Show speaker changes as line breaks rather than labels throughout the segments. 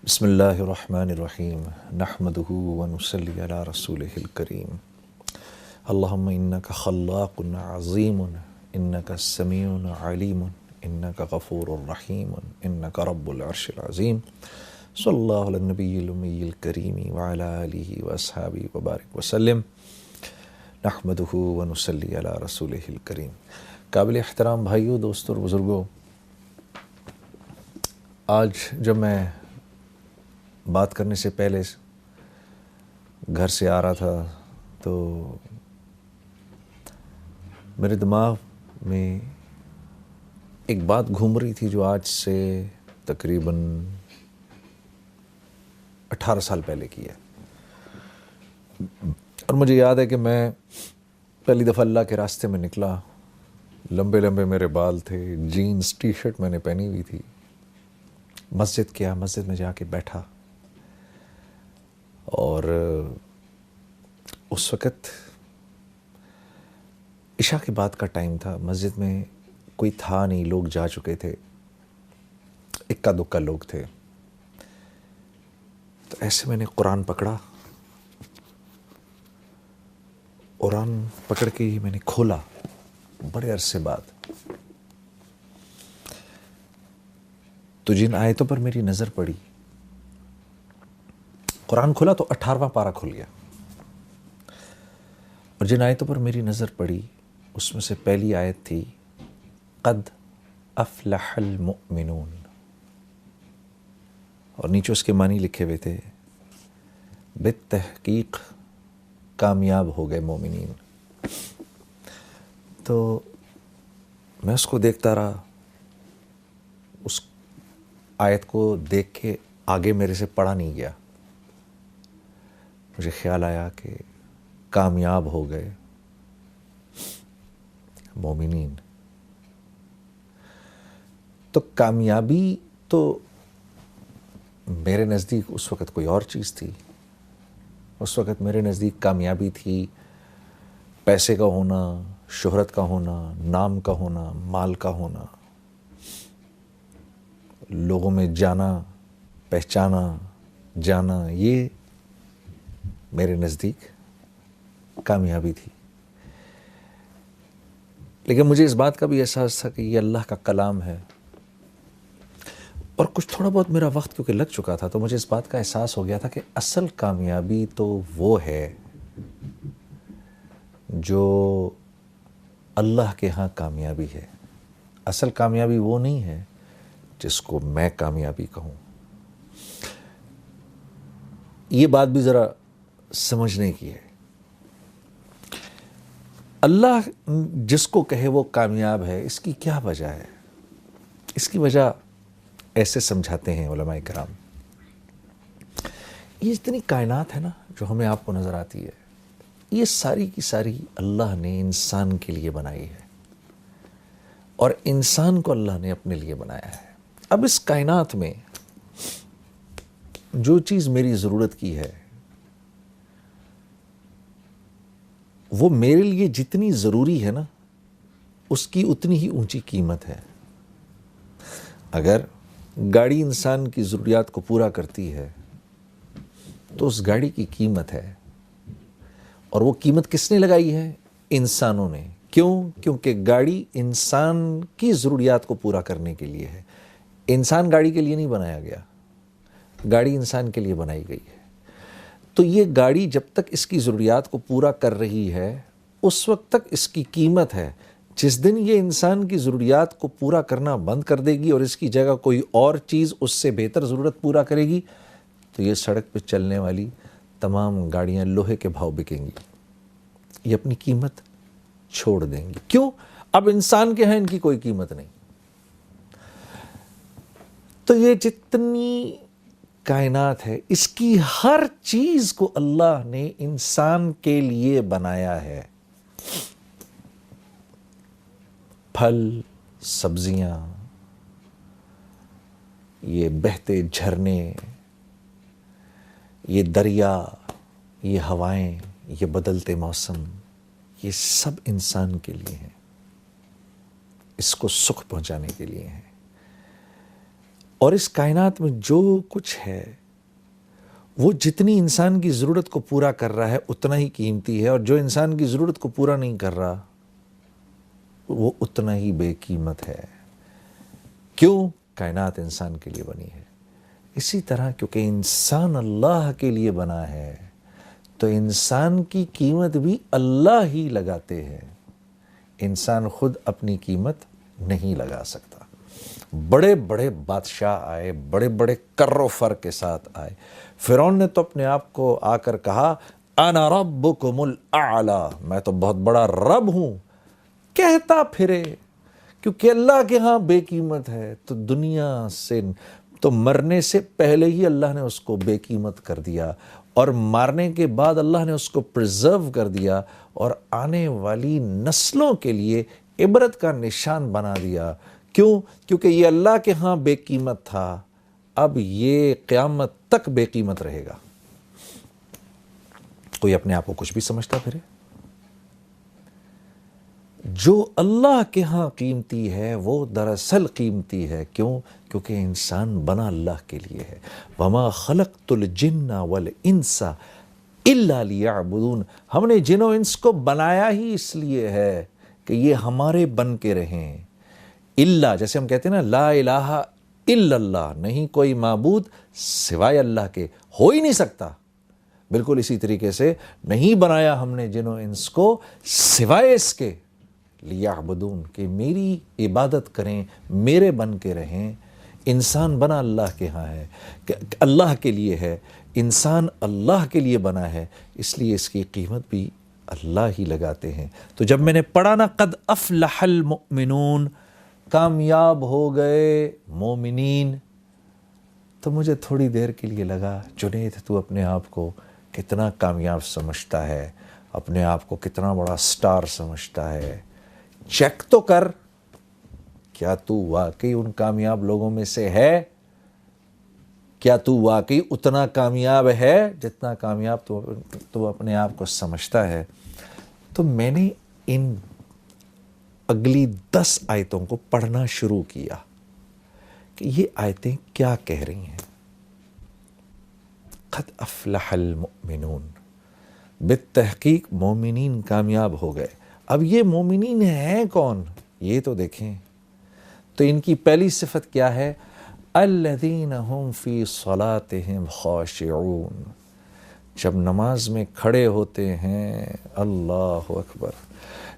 بسم اللہ الرحمن الرحیم نحمدہ ونصلی علی رسولہ الکریم اللہم انک خلاق عظیم انک سمیع علیم انک غفور رحیم انک رب العرش العظیم صلی اللہ علی النبی الامی الکریم وعلی آلہ واصحابہ وبارک وسلم نحمدہ ونصلی علی رسولہ الکریم۔ قابل احترام بھائیوں، دوستوں اور بزرگوں، آج جب میں بات کرنے سے پہلے گھر سے آ رہا تھا تو میرے دماغ میں ایک بات گھوم رہی تھی جو آج سے تقریباً 18 سال پہلے کی ہے، اور مجھے یاد ہے کہ میں پہلی دفعہ اللہ کے راستے میں نکلا، لمبے لمبے میرے بال تھے، جینز ٹی شرٹ میں نے پہنی ہوئی تھی، مسجد میں جا کے بیٹھا، اور اس وقت عشاء کے بعد کا ٹائم تھا، مسجد میں کوئی تھا نہیں، لوگ جا چکے تھے، اکا دکا لوگ تھے۔ تو ایسے میں نے قرآن پکڑا، قرآن پکڑ کے ہی میں نے کھولا بڑے عرصے بعد، تو جن آیتوں پر میری نظر پڑی، قرآن کھولا تو 18واں پارہ کھل گیا، اور جن آیتوں پر میری نظر پڑی اس میں سے پہلی آیت تھی قد افلح المؤمنون، اور نیچے اس کے معنی لکھے ہوئے تھے بالتحقیق کامیاب ہو گئے مومنین۔ تو میں اس کو دیکھتا رہا، اس آیت کو دیکھ کے آگے میرے سے پڑھا نہیں گیا، مجھے خیال آیا کہ کامیاب ہو گئے مومنین۔ تو کامیابی تو میرے نزدیک اس وقت کوئی اور چیز تھی، اس وقت میرے نزدیک کامیابی تھی پیسے کا ہونا، شہرت کا ہونا، نام کا ہونا، مال کا ہونا، لوگوں میں جانا، پہچانا جانا، یہ میرے نزدیک کامیابی تھی۔ لیکن مجھے اس بات کا بھی احساس تھا کہ یہ اللہ کا کلام ہے، اور کچھ تھوڑا بہت میرا وقت کیونکہ لگ چکا تھا تو مجھے اس بات کا احساس ہو گیا تھا کہ اصل کامیابی تو وہ ہے جو اللہ کے ہاں کامیابی ہے، اصل کامیابی وہ نہیں ہے جس کو میں کامیابی کہوں۔ یہ بات بھی ذرا سمجھنے کی ہے۔ اللہ جس کو کہے وہ کامیاب ہے، اس کی کیا وجہ ہے؟ اس کی وجہ ایسے سمجھاتے ہیں علماء کرام، یہ جتنی کائنات ہے نا جو ہمیں آپ کو نظر آتی ہے، یہ ساری کی ساری اللہ نے انسان کے لیے بنائی ہے، اور انسان کو اللہ نے اپنے لیے بنایا ہے۔ اب اس کائنات میں جو چیز میری ضرورت کی ہے وہ میرے لیے جتنی ضروری ہے نا، اس کی اتنی ہی اونچی قیمت ہے۔ اگر گاڑی انسان کی ضروریات کو پورا کرتی ہے تو اس گاڑی کی قیمت ہے، اور وہ قیمت کس نے لگائی ہے؟ انسانوں نے۔ کیوں؟ کیونکہ گاڑی انسان کی ضروریات کو پورا کرنے کے لیے ہے، انسان گاڑی کے لیے نہیں بنایا گیا، گاڑی انسان کے لیے بنائی گئی ہے۔ تو یہ گاڑی جب تک اس کی ضروریات کو پورا کر رہی ہے اس وقت تک اس کی قیمت ہے۔ جس دن یہ انسان کی ضروریات کو پورا کرنا بند کر دے گی اور اس کی جگہ کوئی اور چیز اس سے بہتر ضرورت پورا کرے گی تو یہ سڑک پہ چلنے والی تمام گاڑیاں لوہے کے بھاؤ بکیں گی، یہ اپنی قیمت چھوڑ دیں گی۔ کیوں؟ اب انسان کے ہیں ان کی کوئی قیمت نہیں۔ تو یہ جتنی کائنات ہے اس کی ہر چیز کو اللہ نے انسان کے لیے بنایا ہے۔ پھل، سبزیاں، یہ بہتے جھرنے، یہ دریا، یہ ہوائیں، یہ بدلتے موسم، یہ سب انسان کے لیے ہیں، اس کو سکھ پہنچانے کے لیے ہیں۔ اور اس کائنات میں جو کچھ ہے وہ جتنی انسان کی ضرورت کو پورا کر رہا ہے اتنا ہی قیمتی ہے، اور جو انسان کی ضرورت کو پورا نہیں کر رہا وہ اتنا ہی بے قیمت ہے۔ کیوں؟ کائنات انسان کے لیے بنی ہے۔ اسی طرح کیونکہ انسان اللہ کے لیے بنا ہے تو انسان کی قیمت بھی اللہ ہی لگاتے ہیں، انسان خود اپنی قیمت نہیں لگا سکتا۔ بڑے بڑے بادشاہ آئے، بڑے بڑے کر و فر کے ساتھ آئے۔ فرعون نے تو اپنے آپ کو آ کر کہا انا ربکم الاعلی، میں تو بہت بڑا رب ہوں، کہتا پھرے، کیونکہ اللہ کے ہاں بے قیمت ہے تو دنیا سے تو مرنے سے پہلے ہی اللہ نے اس کو بے قیمت کر دیا، اور مارنے کے بعد اللہ نے اس کو پرزرو کر دیا اور آنے والی نسلوں کے لیے عبرت کا نشان بنا دیا۔ کیوں؟ کیونکہ یہ اللہ کے ہاں بے قیمت تھا، اب یہ قیامت تک بے قیمت رہے گا۔ کوئی اپنے آپ کو کچھ بھی سمجھتا پھرے، جو اللہ کے ہاں قیمتی ہے وہ دراصل قیمتی ہے۔ کیوں؟ کیونکہ انسان بنا اللہ کے لیے ہے۔ وَمَا خَلَقْتُ الْجِنَّ وَالْإِنسَ إِلَّا لِيَعْبُدُونَ، ہم نے جن و انس کو بنایا ہی اس لیے ہے کہ یہ ہمارے بن کے رہیں۔ اللہ، جیسے ہم کہتے ہیں نا لا الہ الا اللہ، نہیں کوئی معبود سوائے اللہ کے، ہو ہی نہیں سکتا۔ بالکل اسی طریقے سے نہیں بنایا ہم نے جن و انس کو سوائے اس کے لیعبدون، کہ میری عبادت کریں، میرے بن کے رہیں۔ انسان بنا اللہ کے ہاں ہے، کہ اللہ کے لیے ہے، انسان اللہ کے لیے بنا ہے، اس لیے اس کی قیمت بھی اللہ ہی لگاتے ہیں۔ تو جب میں نے پڑھا نا قد افلح المؤمنون، کامیاب ہو گئے مومنین، تو مجھے تھوڑی دیر کے لیے لگا جنید تو اپنے آپ کو کتنا کامیاب سمجھتا ہے، اپنے آپ کو کتنا بڑا سٹار سمجھتا ہے، چیک تو کر، کیا تو واقعی ان کامیاب لوگوں میں سے ہے؟ کیا تو واقعی اتنا کامیاب ہے جتنا کامیاب تو اپنے آپ کو سمجھتا ہے؟ تو میں نے ان اگلی 10 آیتوں کو پڑھنا شروع کیا کہ یہ آیتیں کیا کہہ رہی ہیں۔ قد افلح المؤمنون، بالتحقیق مومنین کامیاب ہو گئے۔ اب یہ مومنین ہیں کون؟ یہ تو دیکھیں۔ تو ان کی پہلی صفت کیا ہے؟ الذین هم فی صلاتهم خاشعون، جب نماز میں کھڑے ہوتے ہیں، اللہ اکبر،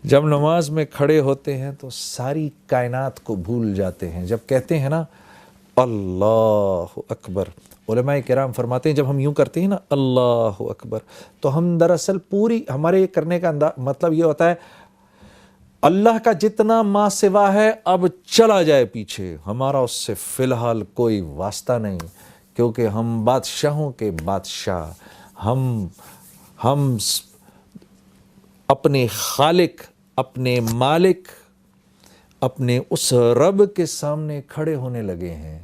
جب نماز میں کھڑے ہوتے ہیں تو ساری کائنات کو بھول جاتے ہیں۔ جب کہتے ہیں نا اللہ اکبر، علماء کرام فرماتے ہیں جب ہم یوں کرتے ہیں نا اللہ اکبر، تو ہم دراصل پوری ہمارے کرنے کا مطلب یہ ہوتا ہے اللہ کا جتنا ما سوا ہے اب چلا جائے پیچھے، ہمارا اس سے فی الحال کوئی واسطہ نہیں، کیونکہ ہم بادشاہوں کے بادشاہ، ہم اپنے خالق، اپنے مالک، اپنے اس رب کے سامنے کھڑے ہونے لگے ہیں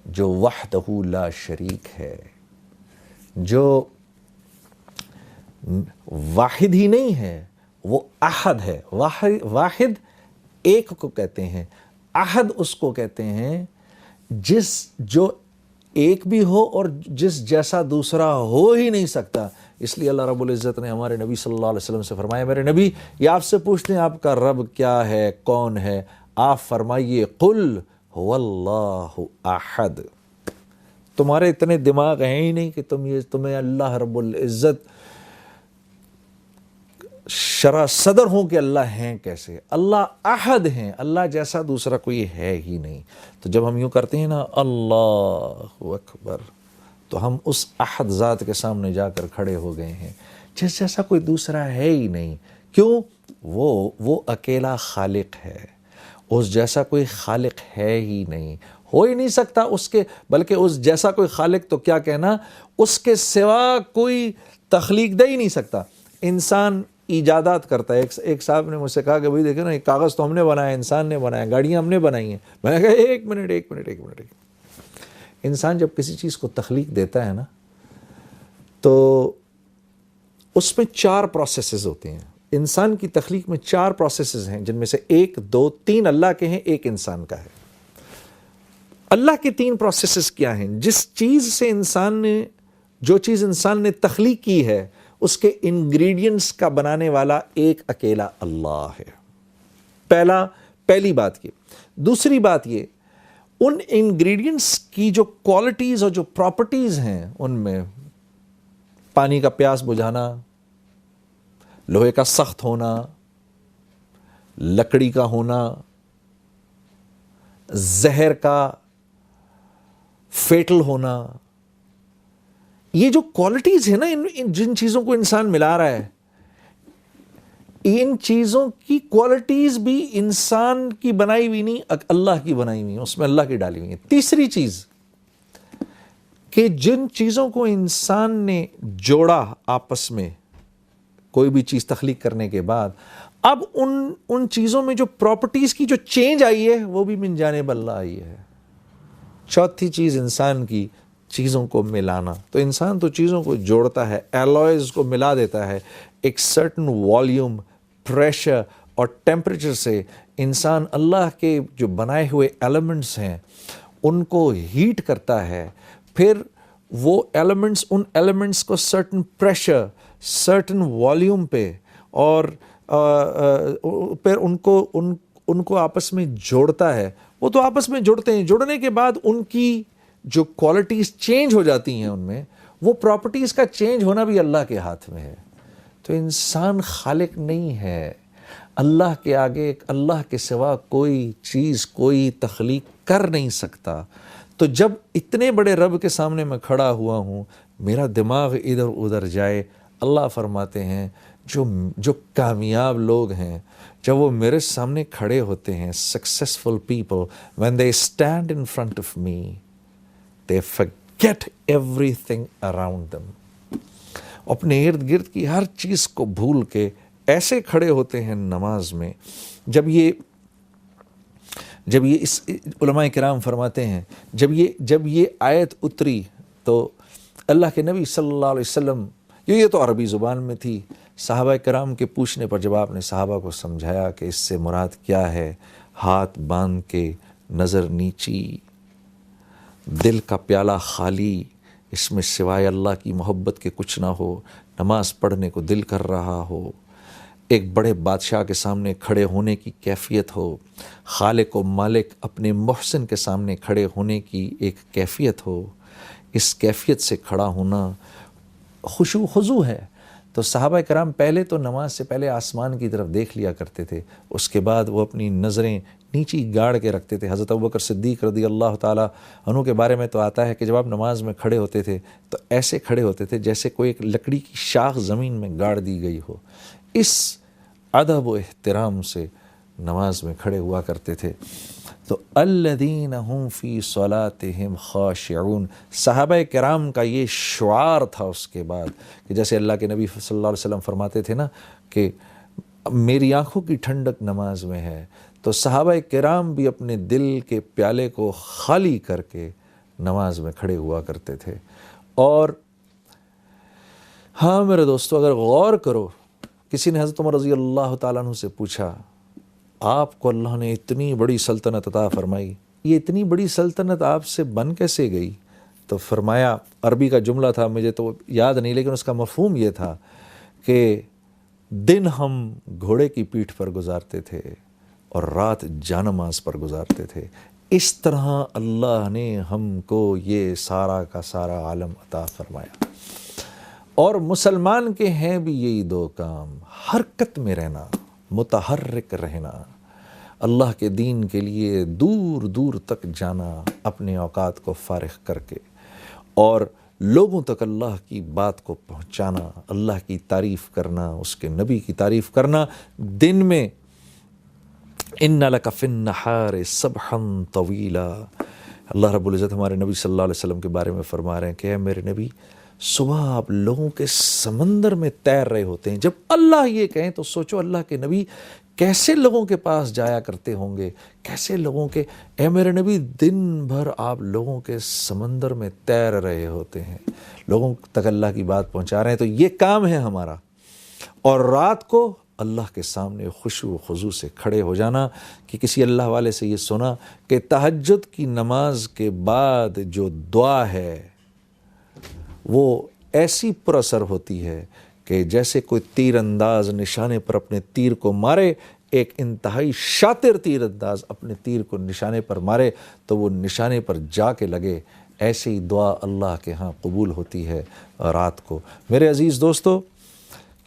جو وحدہ لا شریک ہے، جو واحد ہی نہیں ہے، وہ احد ہے۔ واحد ایک کو کہتے ہیں، احد اس کو کہتے ہیں جو ایک بھی ہو اور جس جیسا دوسرا ہو ہی نہیں سکتا۔ اس لیے اللہ رب العزت نے ہمارے نبی صلی اللہ علیہ وسلم سے فرمایا، میرے نبی یہ آپ سے پوچھتے ہیں آپ کا رب کیا ہے، کون ہے؟ آپ فرمائیے قل هو اللہ احد۔ تمہارے اتنے دماغ ہیں ہی نہیں کہ تمہیں اللہ رب العزت شرح صدر ہوں کہ اللہ ہیں کیسے؟ اللہ احد ہیں، اللہ جیسا دوسرا کوئی ہے ہی نہیں۔ تو جب ہم یوں کرتے ہیں نا اللہ اکبر، تو ہم اس احد ذات کے سامنے جا کر کھڑے ہو گئے ہیں جس جیسا کوئی دوسرا ہے ہی نہیں۔ کیوں؟ وہ اکیلا خالق ہے، اس جیسا کوئی خالق ہے ہی نہیں، ہو ہی نہیں سکتا اس کے، بلکہ اس جیسا کوئی خالق تو کیا کہنا، اس کے سوا کوئی تخلیق دے ہی نہیں سکتا۔ انسان ایجادات کرتا ہے۔ ایک صاحب نے مجھ سے کہا کہ بھائی دیکھیں نا، ایک کاغذ تو ہم نے بنایا، انسان نے بنایا، گاڑیاں ہم نے بنائی ہیں۔ میں نے کہا ایک منٹ، انسان جب کسی چیز کو تخلیق دیتا ہے نا تو اس میں 4 پروسیسز ہوتے ہیں۔ انسان کی تخلیق میں 4 پروسیسز ہیں، جن میں سے 1، 2، 3 اللہ کے ہیں، 1 انسان کا ہے۔ اللہ کے تین پروسیسز کیا ہیں؟ جو چیز انسان نے تخلیق کی ہے اس کے انگریڈینٹس کا بنانے والا ایک اکیلا اللہ ہے. پہلی بات یہ. دوسری بات یہ، ان انگریڈینٹس کی جو کوالٹیز اور جو پراپرٹیز ہیں، ان میں پانی کا پیاس بجھانا، لوہے کا سخت ہونا، لکڑی کا ہونا، زہر کا فیٹل ہونا، یہ جو کوالٹیز ہیں نا، جن چیزوں کو انسان ملا رہا ہے، ان چیزوں کی کوالٹیز بھی انسان کی بنائی ہوئی نہیں، اللہ کی بنائی ہوئی ہیں، اس میں اللہ کی ڈالی ہوئی ہیں. تیسری چیز کہ جن چیزوں کو انسان نے جوڑا آپس میں کوئی بھی چیز تخلیق کرنے کے بعد، اب ان چیزوں میں جو پراپرٹیز کی جو چینج آئی ہے وہ بھی من جانب اللہ آئی ہے. چوتھی چیز انسان کی چیزوں کو ملانا. تو انسان تو چیزوں کو جوڑتا ہے، ایلوائز کو ملا دیتا ہے، ایک سرٹن والیوم، پریشر اور ٹیمپریچر سے انسان اللہ کے جو بنائے ہوئے ایلیمنٹس ہیں ان کو ہیٹ کرتا ہے. پھر وہ ان ایلیمنٹس کو سرٹن پریشر، سرٹن والیوم پہ اور پھر ان کو آپس میں جوڑتا ہے. وہ تو آپس میں جڑتے ہیں، جڑنے کے بعد ان کی جو کوالٹیز چینج ہو جاتی ہیں، ان میں وہ پراپرٹیز کا چینج ہونا بھی اللہ کے ہاتھ میں ہے. تو انسان خالق نہیں ہے. اللہ کے آگے، اللہ کے سوا کوئی چیز، کوئی تخلیق کر نہیں سکتا. تو جب اتنے بڑے رب کے سامنے میں کھڑا ہوا ہوں، میرا دماغ ادھر ادھر جائے، اللہ فرماتے ہیں جو کامیاب لوگ ہیں، جب وہ میرے سامنے کھڑے ہوتے ہیں، successful people, when they stand in front of me, they forget everything around them. اپنے ارد گرد کی ہر چیز کو بھول کے ایسے کھڑے ہوتے ہیں نماز میں. جب یہ اس علماء کرام فرماتے ہیں جب یہ آیت اتری تو اللہ کے نبی صلی اللہ علیہ وسلم، یہ تو عربی زبان میں تھی، صحابہ کرام کے پوچھنے پر جب آپ نے صحابہ کو سمجھایا کہ اس سے مراد کیا ہے، ہاتھ باندھ کے، نظر نیچی، دل کا پیالہ خالی، اس میں سوائے اللہ کی محبت کے کچھ نہ ہو، نماز پڑھنے کو دل کر رہا ہو، ایک بڑے بادشاہ کے سامنے کھڑے ہونے کی کیفیت ہو، خالق و مالک اپنے محسن کے سامنے کھڑے ہونے کی ایک کیفیت ہو، اس کیفیت سے کھڑا ہونا خشوع خضوع ہے. تو صحابہ کرام پہلے تو نماز سے پہلے آسمان کی طرف دیکھ لیا کرتے تھے، اس کے بعد وہ اپنی نظریں نیچی گاڑ کے رکھتے تھے. حضرت ابوبکر صدیق رضی اللہ تعالیٰ عنہ کے بارے میں تو آتا ہے کہ جب آپ نماز میں کھڑے ہوتے تھے تو ایسے کھڑے ہوتے تھے جیسے کوئی ایک لکڑی کی شاخ زمین میں گاڑ دی گئی ہو. اس ادب و احترام سے نماز میں کھڑے ہوا کرتے تھے. تو الذین هم فی صلاتهم خاشعون، صحابہ کرام کا یہ شعار تھا. اس کے بعد کہ جیسے اللہ کے نبی صلی اللہ علیہ وسلم فرماتے تھے نا کہ میری آنکھوں کی ٹھنڈک نماز میں ہے، تو صحابہ کرام بھی اپنے دل کے پیالے کو خالی کر کے نماز میں کھڑے ہوا کرتے تھے. اور ہاں میرے دوستو، اگر غور کرو، کسی نے حضرت عمر رضی اللہ تعالیٰ عنہ سے پوچھا، آپ کو اللہ نے اتنی بڑی سلطنت عطا فرمائی، یہ اتنی بڑی سلطنت آپ سے بن کیسے گئی؟ تو فرمایا، عربی کا جملہ تھا، مجھے تو یاد نہیں، لیکن اس کا مفہوم یہ تھا کہ دن ہم گھوڑے کی پیٹھ پر گزارتے تھے اور رات جانماز پر گزارتے تھے. اس طرح اللہ نے ہم کو یہ سارا کا سارا عالم عطا فرمایا. اور مسلمان کے ہیں بھی یہی دو کام، حرکت میں رہنا، متحرک رہنا، اللہ کے دین کے لیے دور دور تک جانا اپنے اوقات کو فارغ کر کے، اور لوگوں تک اللہ کی بات کو پہنچانا، اللہ کی تعریف کرنا، اس کے نبی کی تعریف کرنا. دن میں ان لک فی النہار سبحا طویلا، اللہ رب العزت ہمارے نبی صلی اللہ علیہ وسلم کے بارے میں فرما رہے ہیں کہ اے میرے نبی، صبح آپ لوگوں کے سمندر میں تیر رہے ہوتے ہیں. جب اللہ یہ کہیں تو سوچو اللہ کے نبی کیسے لوگوں کے پاس جایا کرتے ہوں گے، کیسے لوگوں کے، اے میرے نبی دن بھر آپ لوگوں کے سمندر میں تیر رہے ہوتے ہیں، لوگوں تک اللہ کی بات پہنچا رہے ہیں. تو یہ کام ہے ہمارا. اور رات کو اللہ کے سامنے خشوع و خضوع سے کھڑے ہو جانا. کہ کسی اللہ والے سے یہ سنا کہ تہجد کی نماز کے بعد جو دعا ہے وہ ایسی پر اثر ہوتی ہے کہ جیسے کوئی تیر انداز نشانے پر اپنے تیر کو مارے، ایک انتہائی شاطر تیر انداز اپنے تیر کو نشانے پر مارے تو وہ نشانے پر جا کے لگے. ایسے ہی دعا اللہ کے ہاں قبول ہوتی ہے رات کو. میرے عزیز دوستو،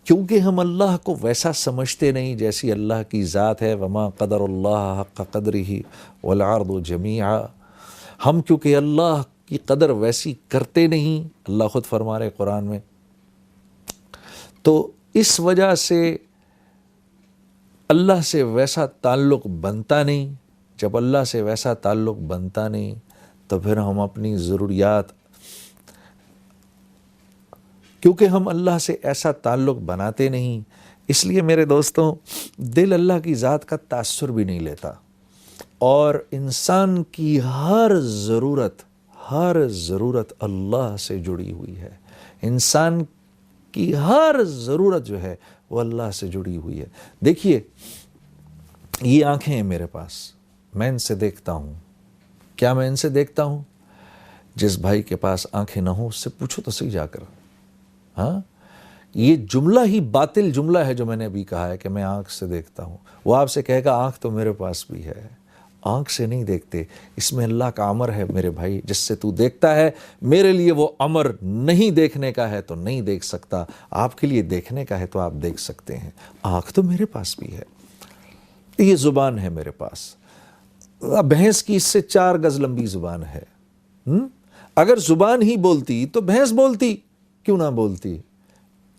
کیونکہ ہم اللہ کو ویسا سمجھتے نہیں جیسی اللہ کی ذات ہے، وما قدر اللہ حق قدرہ والارض جمیعا، ہم کیونکہ اللہ کی قدر ویسی کرتے نہیں، اللہ خود فرما رہے قرآن میں، تو اس وجہ سے اللہ سے ویسا تعلق بنتا نہیں. جب اللہ سے ویسا تعلق بنتا نہیں تو پھر ہم اپنی ضروریات، کیونکہ ہم اللہ سے ایسا تعلق بناتے نہیں، اس لیے میرے دوستوں دل اللہ کی ذات کا تاثر بھی نہیں لیتا. اور انسان کی ہر ضرورت اللہ سے جڑی ہوئی ہے. انسان کی ہر ضرورت جو ہے وہ اللہ سے جڑی ہوئی ہے. دیکھیے یہ آنکھیں ہیں میرے پاس، میں ان سے دیکھتا ہوں. کیا میں ان سے دیکھتا ہوں؟ جس بھائی کے پاس آنکھیں نہ ہوں اس سے پوچھو تو صحیح جا کر. ہاں، یہ جملہ ہی باطل جملہ ہے جو میں نے ابھی کہا ہے کہ میں آنکھ سے دیکھتا ہوں. وہ آپ سے کہے گا آنکھ تو میرے پاس بھی ہے. آنکھ سے نہیں دیکھتے، اس میں اللہ کا امر ہے میرے بھائی. جس سے تو دیکھتا ہے میرے لیے وہ امر نہیں دیکھنے کا ہے تو نہیں دیکھ سکتا، آپ کے لیے دیکھنے کا ہے تو آپ دیکھ سکتے ہیں. آنکھ تو میرے پاس بھی ہے. یہ زبان ہے میرے پاس، بھینس کی اس سے 4 گز لمبی زبان ہے. اگر زبان ہی بولتی تو بھینس بولتی، کیوں نہ بولتی؟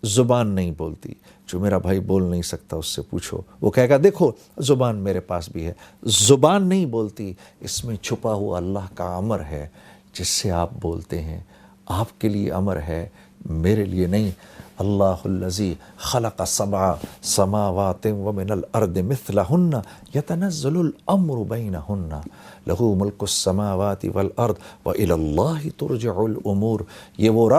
زبان نہیں بولتی. جو میرا بھائی بول نہیں سکتا اس سے پوچھو، وہ کہے گا دیکھو زبان میرے پاس بھی ہے. زبان نہیں بولتی، اس میں چھپا ہوا اللہ کا امر ہے جس سے آپ بولتے ہیں. آپ کے لیے امر ہے، میرے لیے نہیں. اللہ الذی خلق 7 سماوات ومن الارض مثلہن یتنزل الامر بینہن لہ ملک السماوات والارض والی اللہ ترجع الامور. یہ وہ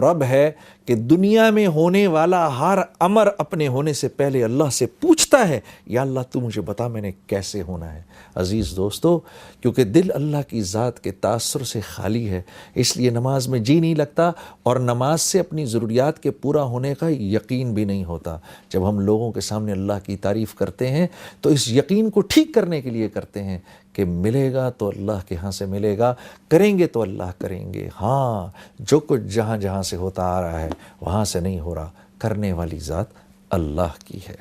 رب ہے کہ دنیا میں ہونے والا ہر امر اپنے ہونے سے پہلے اللہ سے پوچھتا ہے، یا اللہ تو مجھے بتا میں نے کیسے ہونا ہے. عزیز دوستو، کیونکہ دل اللہ کی ذات کے تاثر سے خالی ہے، اس لیے نماز میں جی نہیں لگتا، اور نماز سے اپنی ضروریات کے پورا ہونے کا یقین بھی نہیں ہوتا. جب ہم لوگوں کے سامنے اللہ کی تعریف کرتے ہیں تو اس یقین کو ٹھیک کرنے کے لیے کرتے ہیں کہ ملے گا تو اللہ کے ہاں سے ملے گا، کریں گے تو اللہ کریں گے. ہاں، جو کچھ جہاں سے ہوتا آ رہا ہے وہاں سے نہیں ہو رہا، کرنے والی ذات اللہ کی ہے.